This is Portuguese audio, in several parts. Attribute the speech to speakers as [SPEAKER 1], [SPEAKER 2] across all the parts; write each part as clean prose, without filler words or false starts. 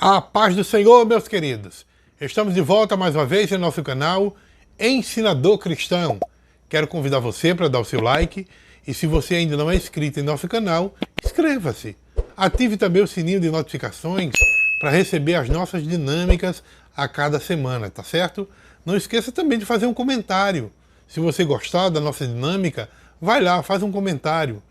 [SPEAKER 1] A paz do Senhor, meus queridos. Estamos de volta mais uma vez em nosso canal Ensinador Cristão. Quero convidar você para dar o seu like e se você ainda não é inscrito em nosso canal, inscreva-se. Ative também o sininho de notificações para receber as nossas dinâmicas a cada semana, tá certo? Não esqueça também de fazer um comentário. Se você gostar da nossa dinâmica, vai lá, faz um comentário.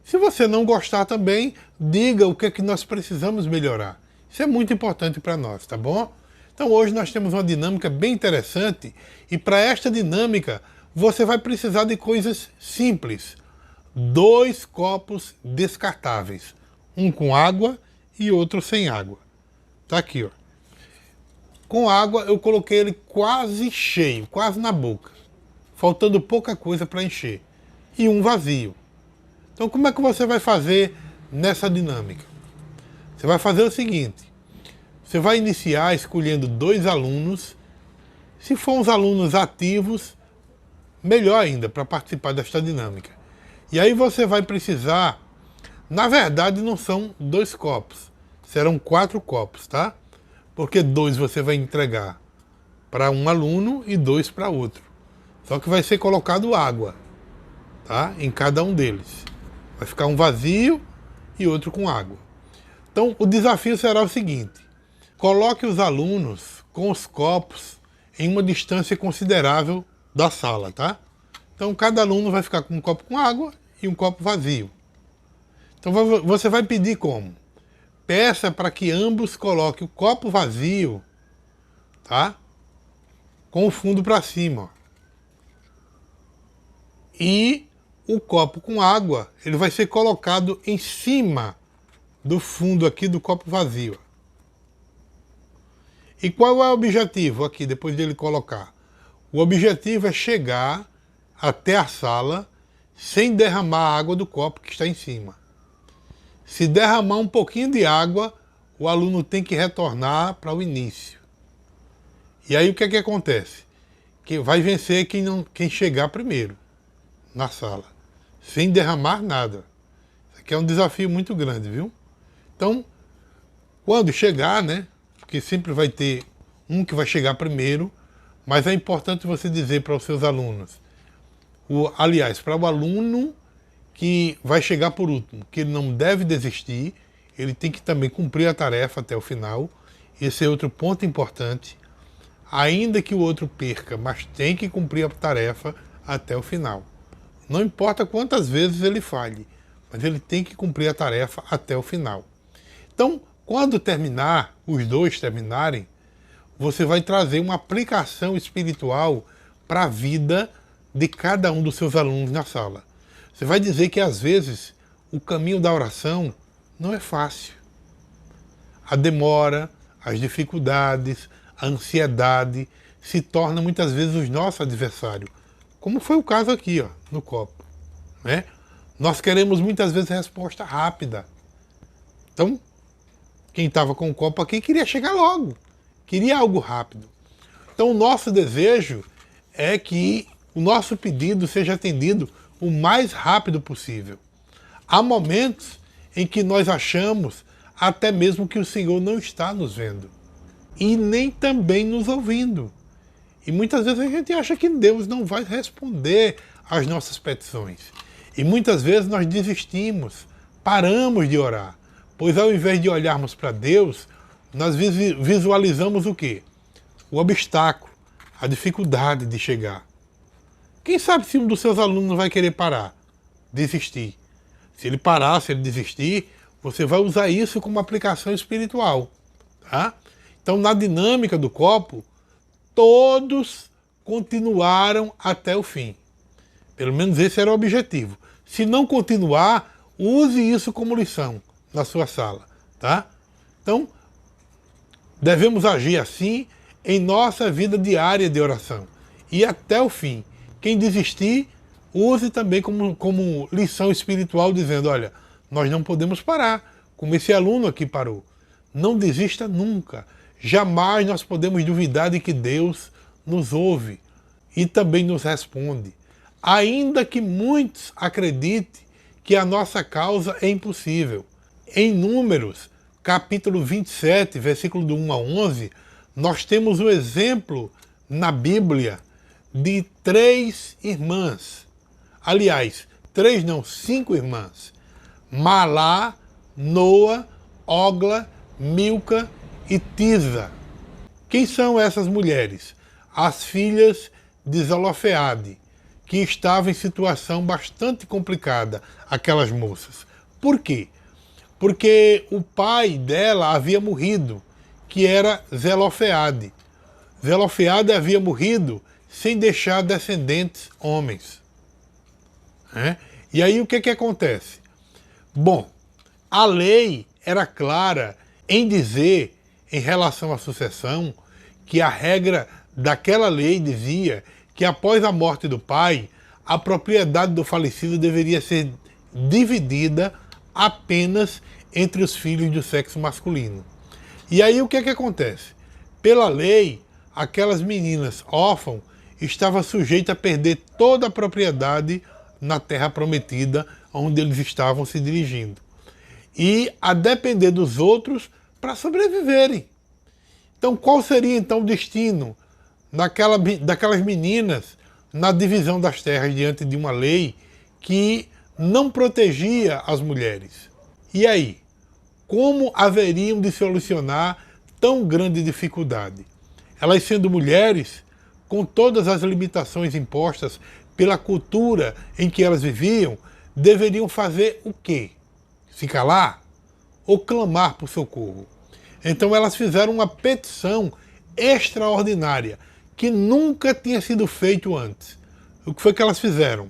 [SPEAKER 1] Se você não gostar também, diga o que é que nós precisamos melhorar. Isso é muito importante para nós, tá bom? Então hoje nós temos uma dinâmica bem interessante e para esta dinâmica você vai precisar de coisas simples. 2 copos descartáveis, um com água e outro sem água. Tá aqui, ó. Com água eu coloquei ele quase cheio, quase na boca, faltando pouca coisa para encher. E um vazio. Então como é que você vai fazer nessa dinâmica? Você vai fazer o seguinte, você vai iniciar escolhendo 2 alunos, se for uns alunos ativos, melhor ainda para participar desta dinâmica. E aí você vai precisar, na verdade não são 2 copos, serão 4 copos, tá? Porque 2 você vai entregar para um aluno e 2 para outro. Só que vai ser colocado água, tá? Em cada um deles. Vai ficar um vazio e outro com água. Então, o desafio será o seguinte, coloque os alunos com os copos em uma distância considerável da sala, tá? Então, cada aluno vai ficar com um copo com água e um copo vazio. Então, você vai pedir como? Peça para que ambos coloquem o copo vazio, tá? Com o fundo para cima. E o copo com água, ele vai ser colocado em cima do fundo aqui do copo vazio. E qual é o objetivo aqui, depois dele colocar? O objetivo é chegar até a sala sem derramar a água do copo que está em cima. Se derramar um pouquinho de água, o aluno tem que retornar para o início. E aí o que é que acontece? Que vai vencer quem chegar primeiro na sala, sem derramar nada. Isso aqui é um desafio muito grande, viu? Então, quando chegar, né, porque sempre vai ter um que vai chegar primeiro, mas é importante você dizer para os seus alunos, aliás, para o aluno que vai chegar por último, que ele não deve desistir, ele tem que também cumprir a tarefa até o final. Esse é outro ponto importante, ainda que o outro perca, mas tem que cumprir a tarefa até o final. Não importa quantas vezes ele falhe, mas ele tem que cumprir a tarefa até o final. Então, quando terminar, os 2 terminarem, você vai trazer uma aplicação espiritual para a vida de cada um dos seus alunos na sala. Você vai dizer que às vezes o caminho da oração não é fácil. A demora, as dificuldades, a ansiedade se tornam muitas vezes os nossos adversários. Como foi o caso aqui, ó, no copo, né? Nós queremos muitas vezes resposta rápida. Então, quem estava com o copo aqui queria chegar logo, queria algo rápido. Então o nosso desejo é que o nosso pedido seja atendido o mais rápido possível. Há momentos em que nós achamos até mesmo que o Senhor não está nos vendo e nem também nos ouvindo. E muitas vezes a gente acha que Deus não vai responder às nossas petições. E muitas vezes nós desistimos, paramos de orar. Pois ao invés de olharmos para Deus, nós visualizamos o quê? O obstáculo, a dificuldade de chegar. Quem sabe se um dos seus alunos não vai querer parar, desistir. Se ele parar, se ele desistir, você vai usar isso como aplicação espiritual. Tá? Então na dinâmica do copo, todos continuaram até o fim. Pelo menos esse era o objetivo. Se não continuar, use isso como lição na sua sala, tá? Então, devemos agir assim em nossa vida diária de oração. E até o fim. Quem desistir, use também como lição espiritual, dizendo, olha, nós não podemos parar, como esse aluno aqui parou. Não desista nunca. Jamais nós podemos duvidar de que Deus nos ouve e também nos responde. Ainda que muitos acreditem que a nossa causa é impossível. Em números, capítulo 27, versículo do 1 a 11, nós temos o exemplo na Bíblia de 3 irmãs. Aliás, 3 não, 5 irmãs. Malá, Noa, Ogla, Milca e Tisa. Quem são essas mulheres? As filhas de Zelofeade, que estavam em situação bastante complicada, aquelas moças. Por quê? Porque o pai dela havia morrido, que era Zelofeade. Zelofeade havia morrido sem deixar descendentes homens. E aí o que acontece? Bom, a lei era clara em dizer, em relação à sucessão, que a regra daquela lei dizia que após a morte do pai, a propriedade do falecido deveria ser dividida apenas entre os filhos do sexo masculino. E aí o que acontece? Pela lei, aquelas meninas órfãs estavam sujeitas a perder toda a propriedade na terra prometida onde eles estavam se dirigindo. E a depender dos outros para sobreviverem. Então qual seria então o destino daquelas meninas na divisão das terras diante de uma lei que não protegia as mulheres? E aí? Como haveriam de solucionar tão grande dificuldade? Elas sendo mulheres, com todas as limitações impostas pela cultura em que elas viviam, deveriam fazer o quê? Se calar ou clamar por socorro? Então elas fizeram uma petição extraordinária, que nunca tinha sido feito antes. O que foi que elas fizeram?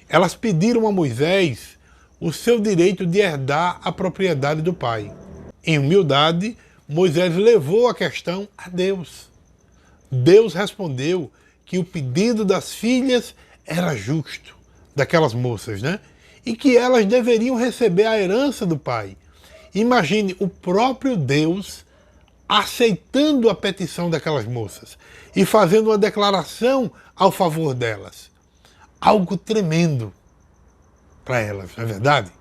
[SPEAKER 1] Elas pediram a Moisés o seu direito de herdar a propriedade do pai. Em humildade, Moisés levou a questão a Deus. Deus respondeu que o pedido das filhas era justo, daquelas moças, né? E que elas deveriam receber a herança do pai. Imagine o próprio Deus aceitando a petição daquelas moças e fazendo uma declaração ao favor delas. Algo tremendo para elas, não é verdade?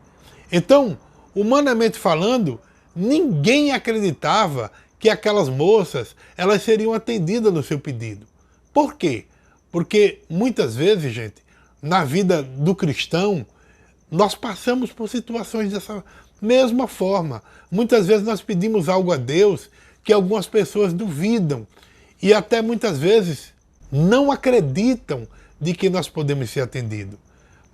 [SPEAKER 1] Então, humanamente falando, ninguém acreditava que aquelas moças elas seriam atendidas no seu pedido. Por quê? Porque muitas vezes, gente, na vida do cristão, nós passamos por situações dessa mesma forma. Muitas vezes nós pedimos algo a Deus que algumas pessoas duvidam e até muitas vezes não acreditam de que nós podemos ser atendidos.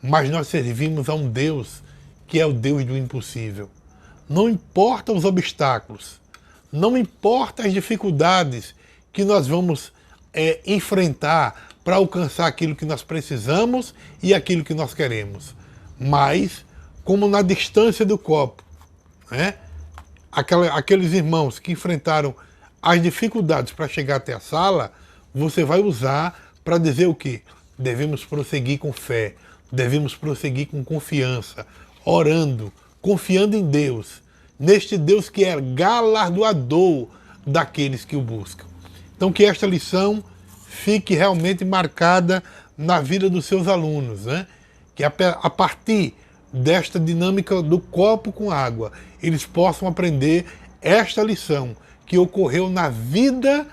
[SPEAKER 1] Mas nós servimos a um Deus que é o Deus do impossível. Não importa os obstáculos, não importa as dificuldades que nós vamos enfrentar para alcançar aquilo que nós precisamos e aquilo que nós queremos. Mas, como na distância do copo, aqueles irmãos que enfrentaram as dificuldades para chegar até a sala, você vai usar para dizer o quê? Devemos prosseguir com fé, devemos prosseguir com confiança, orando, confiando em Deus, neste Deus que é galardoador daqueles que o buscam. Então que esta lição fique realmente marcada na vida dos seus alunos, que a partir desta dinâmica do copo com água, eles possam aprender esta lição que ocorreu na vida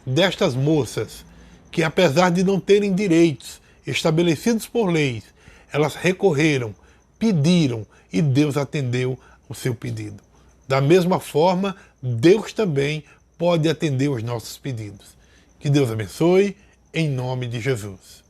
[SPEAKER 1] destas moças, que apesar de não terem direitos estabelecidos por leis, elas recorreram, pediram e Deus atendeu o seu pedido. Da mesma forma, Deus também pode atender os nossos pedidos. Que Deus abençoe, em nome de Jesus.